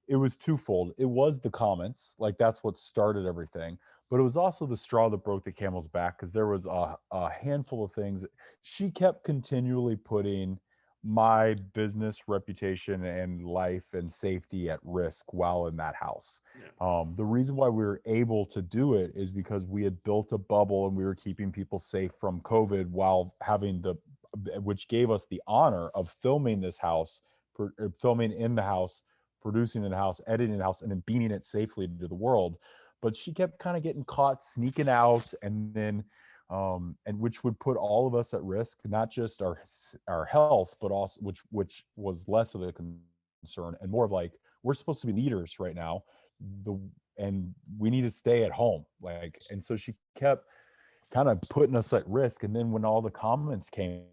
it was twofold. It was the comments, like that's what started everything, but it was also the straw that broke the camel's back because there was a handful of things. She kept continually putting my business reputation and life and safety at risk while in that house. Yeah. The reason why we were able to do it is because we had built a bubble and we were keeping people safe from COVID while having which gave us the honor of filming this house, filming in the house, producing in the house, editing in the house, and then beaming it safely to the world. But she kept kind of getting caught sneaking out, and then and which would put all of us at risk, not just our health, but also which was less of a concern, and more of like, we're supposed to be leaders right now, the and we need to stay at home. Like, and so she kept kind of putting us at risk. And then when all the comments came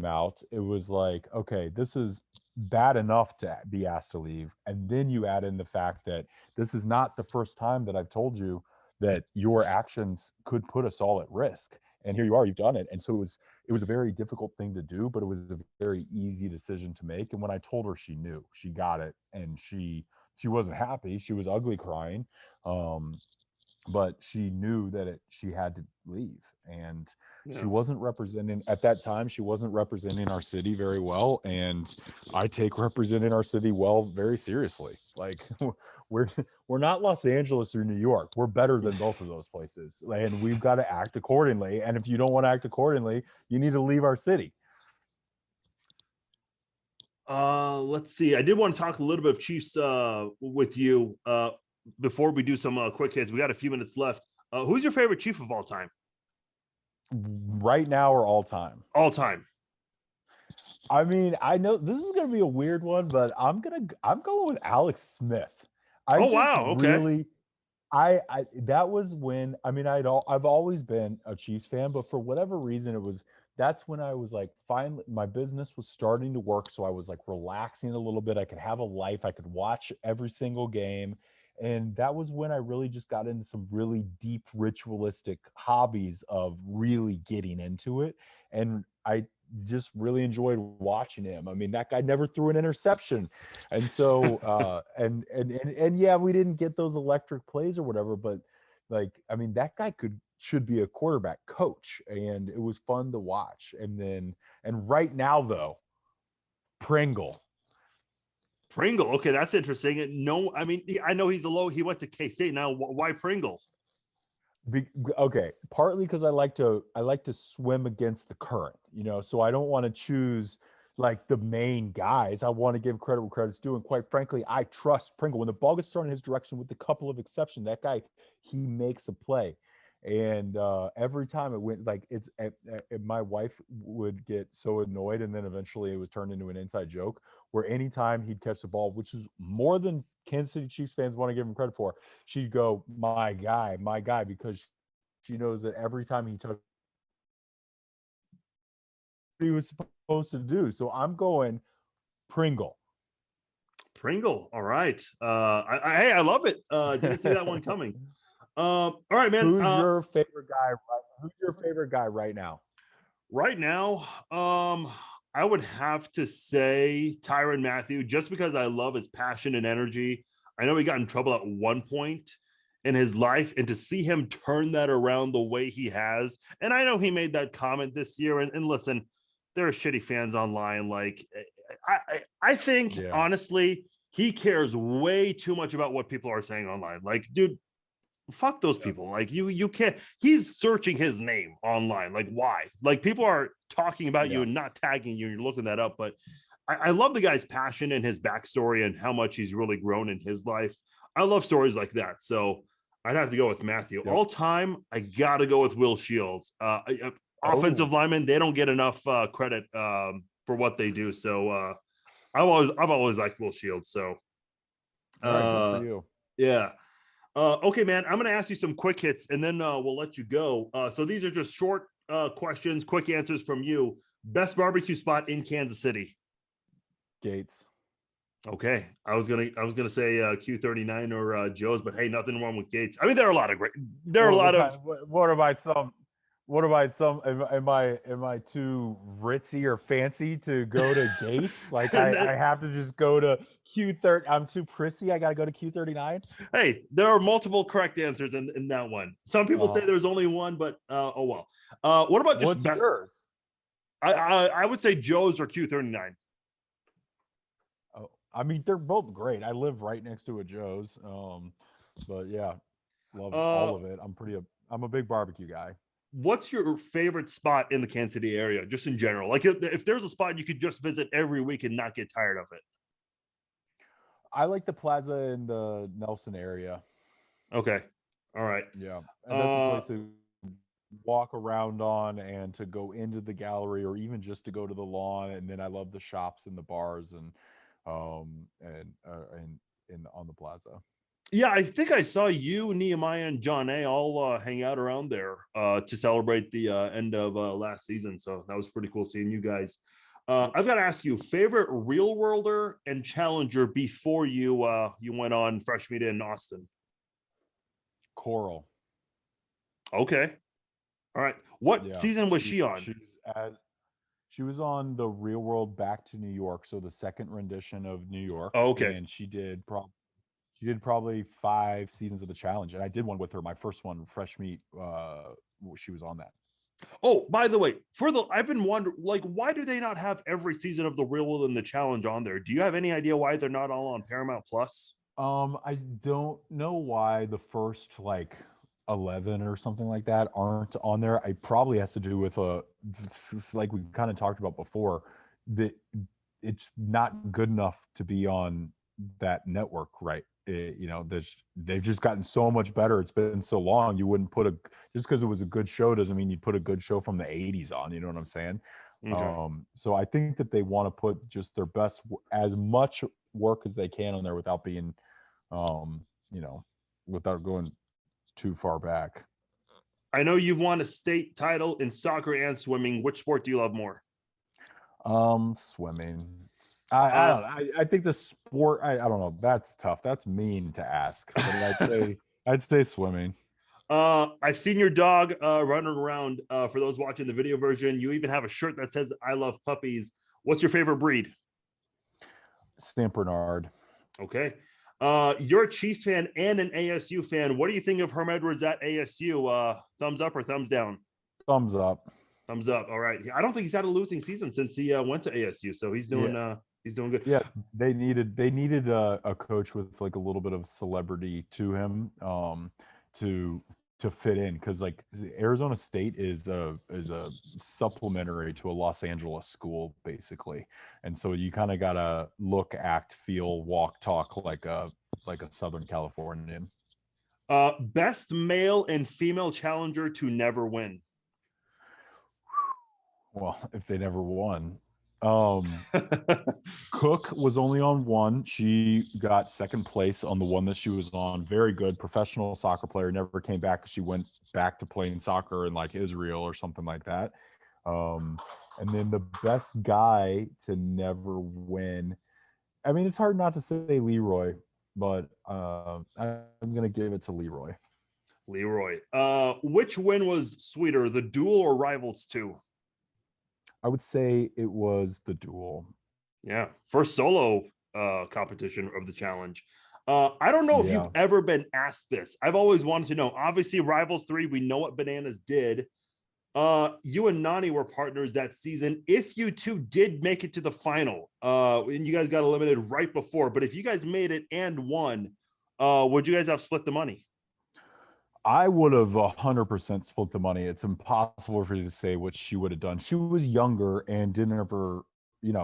out, it was like, okay, this is bad enough to be asked to leave. And then you add in the fact that this is not the first time that I've told you that your actions could put us all at risk. And here you are, you've done it. And so it was a very difficult thing to do, but it was a very easy decision to make. And when I told her, she knew, she got it, and she wasn't happy. She was ugly crying. But she knew that she had to leave, and she Yeah. wasn't representing at that time. She wasn't representing our city very well, and I take representing our city well very seriously. Like, we're we're not Los Angeles or New York. We're better than both of those places, and we've got to act accordingly. And if you don't want to act accordingly, you need to leave our city. Let's see. I did want to talk a little bit of Chiefs with you before we do some quick hits. We got a few minutes left. Who's your favorite Chief of all time? Right now or all time? All time. I mean, I know this is going to be a weird one, but I'm going with Alex Smith. Wow. Okay. Really, I that was when, I mean, I've always been a Chiefs fan, but for whatever reason, that's when I was like, finally my business was starting to work, so I was like relaxing a little bit. I could have a life. I could watch every single game. And that was when I really just got into some really deep ritualistic hobbies of really getting into it. And I just really enjoyed watching him. I mean, that guy never threw an interception. And so and yeah, we didn't get those electric plays or whatever, but like, I mean, that guy should be a quarterback coach, and it was fun to watch. And right now though, Pringle. Okay, that's interesting. No, I mean, I know he's he went to K-State. Now, why Pringle? Okay, partly because I like to swim against the current, so I don't want to choose like the main guys. I want to give credit where credit's due, and quite frankly, I trust Pringle. When the ball gets thrown in his direction, with a couple of exceptions, that guy, he makes a play. And every time it went, like, my wife would get so annoyed, and then eventually it was turned into an inside joke, where anytime he'd catch the ball, which is more than Kansas City Chiefs fans want to give him credit for, she'd go, my guy, because she knows that every time he touched, he was supposed to do. So I'm going Pringle. All right. I love it. Didn't see that one coming. All right, man. Who's your favorite guy right now? Right now, I would have to say Tyrann Mathieu, just because I love his passion and energy. I know he got in trouble at one point in his life, and to see him turn that around the way he has. And I know he made that comment this year, and listen, there are shitty fans online. Like, I think, honestly, he cares way too much about what people are saying online. Like, dude, fuck those people. Like, you can't. He's searching his name online. Like, why? Like, people are talking about you and not tagging you, and you're looking that up. But I love the guy's passion and his backstory and how much he's really grown in his life. I love stories like that. So I'd have to go with Mathieu. All time, I gotta go with Will Shields. Offensive linemen, they don't get enough credit for what they do. So I've always liked Will Shields. So all right, good for you. Yeah. Okay, man, I'm going to ask you some quick hits, and then we'll let you go. So these are just short questions, quick answers from you. Best barbecue spot in Kansas City? Gates. Okay, I was gonna say Q39 or Joe's, but hey, nothing wrong with Gates. I mean, there are a lot of great. There are a lot of. What about some? What about some? Am I too ritzy or fancy to go to Gates? Like, I have to just go to Q30. I'm too prissy. I got to go to Q39. Hey, there are multiple correct answers in that one. Some people say there's only one, but oh well. What about just what's yours? I would say Joe's or Q39. Oh, I mean, they're both great. I live right next to a Joe's. But yeah, love all of it. I'm a big barbecue guy. What's your favorite spot in the Kansas City area, just in general? Like, if there's a spot you could just visit every week and not get tired of it. I like the plaza in the Nelson area. Okay. All right. Yeah. And that's a place to walk around on, and to go into the gallery, or even just to go to the lawn. And then I love the shops and the bars, and and in on the plaza. Yeah, I think I saw you, Nehemiah, and John A. all hang out around there to celebrate the end of last season. So that was pretty cool seeing you guys. I've got to ask you, favorite real worlder and challenger before you went on Fresh Meat in Austin? Coral. Okay. All right. What season was she on? She was on the Real World Back to New York, so the second rendition of New York. Oh, okay. And she did probably 5 seasons of the challenge, and I did one with her. My first one, Fresh Meat. She was on that. Oh, by the way, I've been wondering, like, why do they not have every season of the Real World and the Challenge on there? Do you have any idea why they're not all on Paramount Plus? I don't know why the first 11 or something like that aren't on there. It probably has to do with like we kind of talked about before, that it's not good enough to be on that network, right? They've just gotten so much better. It's been so long. You wouldn't put just because it was a good show doesn't mean you'd put a good show from the 80s on. You know what I'm saying? Okay. So I think that they want to put just their best, as much work as they can on there without being, without going too far back. I know you've won a state title in soccer and swimming. Which sport do you love more? Swimming. I don't know. I think the sport. I don't know. That's tough. That's mean to ask. But I'd say swimming. I've seen your dog running around. For those watching the video version, you even have a shirt that says "I love puppies." What's your favorite breed? Saint Bernard. Okay. You're a Chiefs fan and an ASU fan. What do you think of Herm Edwards at ASU? Thumbs up or thumbs down? Thumbs up. Thumbs up. All right. I don't think he's had a losing season since he went to ASU, so he's doing good. Yeah, they needed a coach with a little bit of celebrity to him, to fit in, because Arizona State is a supplementary to a Los Angeles school basically, and so you kind of gotta look, act, feel, walk, talk like a Southern Californian. Best male and female challenger to never win. Well, if they never won. Cook was only on one. She got second place on the one that she was on. Very good professional soccer player. Never came back. She went back to playing soccer in Israel or something like that. And then the best guy to never win. I mean, it's hard not to say Leroy, but I'm gonna give it to Leroy. Leroy. Which win was sweeter, the duel or Rivals 2? I would say it was the duel. Yeah, first solo competition of the challenge. I don't know if you've ever been asked this. I've always wanted to know. Obviously, Rivals 3, we know what Bananas did. You and Nani were partners that season. If you two did make it to the final, and you guys got eliminated right before, but if you guys made it and won, would you guys have split the money? I would have 100% split the money. It's impossible for you to say what she would have done. She was younger and didn't ever,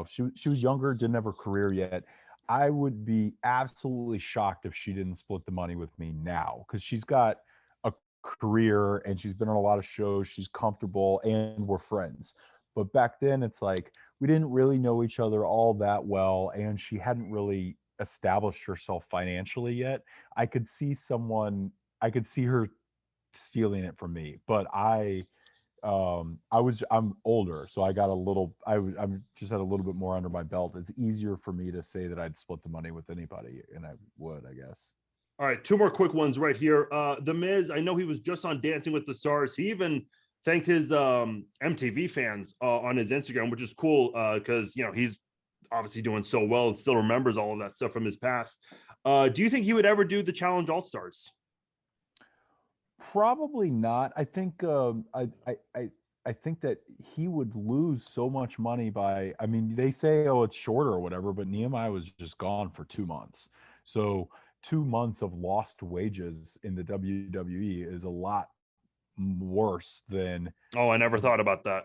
she was younger, didn't have her career yet. I would be absolutely shocked if she didn't split the money with me now, because she's got a career and she's been on a lot of shows. She's comfortable and we're friends. But back then, it's we didn't really know each other all that well, and she hadn't really established herself financially yet. I could see her stealing it from me, but I'm older, so I just had a little bit more under my belt. It's easier for me to say that I'd split the money with anybody, and I would, I guess. All right, 2 more quick ones right here. The Miz, I know he was just on Dancing with the Stars. He even thanked his MTV fans on his Instagram, which is cool, because he's obviously doing so well and still remembers all of that stuff from his past. Do you think he would ever do the Challenge All-Stars? Probably not. I think I think that he would lose so much money by. I mean, they say, oh, it's shorter or whatever, but Nehemiah was just gone for 2 months. So 2 months of lost wages in the WWE is a lot worse than. Oh, I never thought about that.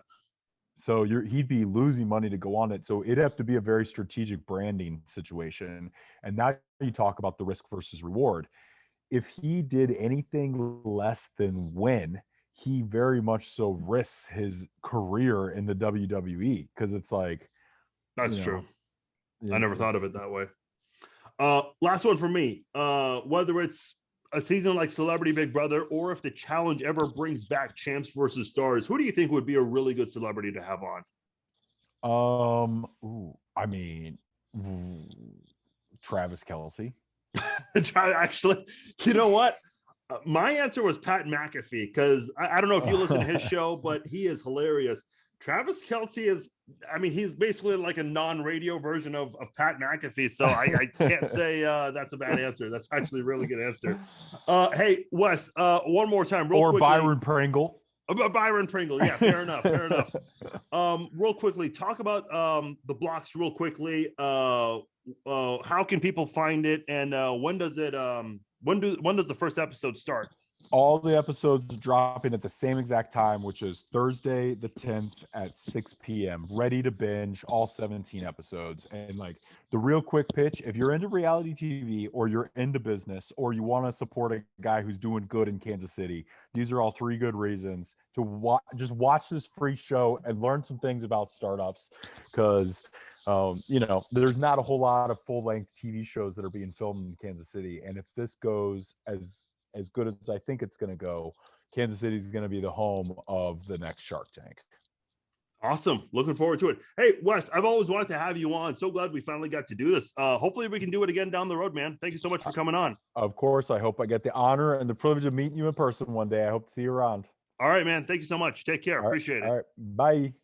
So he'd be losing money to go on it. So it'd have to be a very strategic branding situation. And now you talk about the risk versus reward. If he did anything less than win, he very much so risks his career in the WWE, because it's that's true. I never thought of it that way. Last one for me. Whether it's a season like Celebrity Big Brother or if the challenge ever brings back Champs versus Stars, who do you think would be a really good celebrity to have on? Travis Kelce. Actually, you know what? My answer was Pat McAfee, because I don't know if you listen to his show, but he is hilarious. Travis Kelce is, he's basically like a non-radio version of Pat McAfee. So I can't say that's a bad answer. That's actually a really good answer. Hey, Wes, one more time. Real quickly. Byron Pringle. Byron Pringle. Yeah, fair enough. Real quickly, talk about the Blox real quickly. How can people find it? And when does the first episode start? All the episodes dropping at the same exact time, which is Thursday the 10th at 6 p.m. Ready to binge all 17 episodes. And like the real quick pitch, if you're into reality TV or you're into business or you want to support a guy who's doing good in Kansas City, these are all 3 good reasons to just watch this free show and learn some things about startups, because there's not a whole lot of full-length TV shows that are being filmed in Kansas City. And if this goes as good as I think it's going to go, Kansas City is going to be the home of the next Shark Tank. Awesome. Looking forward to it. Hey, Wes, I've always wanted to have you on. So glad we finally got to do this. Hopefully we can do it again down the road, man. Thank you so much for coming on. Of course. I hope I get the honor and the privilege of meeting you in person one day. I hope to see you around. All right, man. Thank you so much. Take care. Appreciate it. All right. Bye.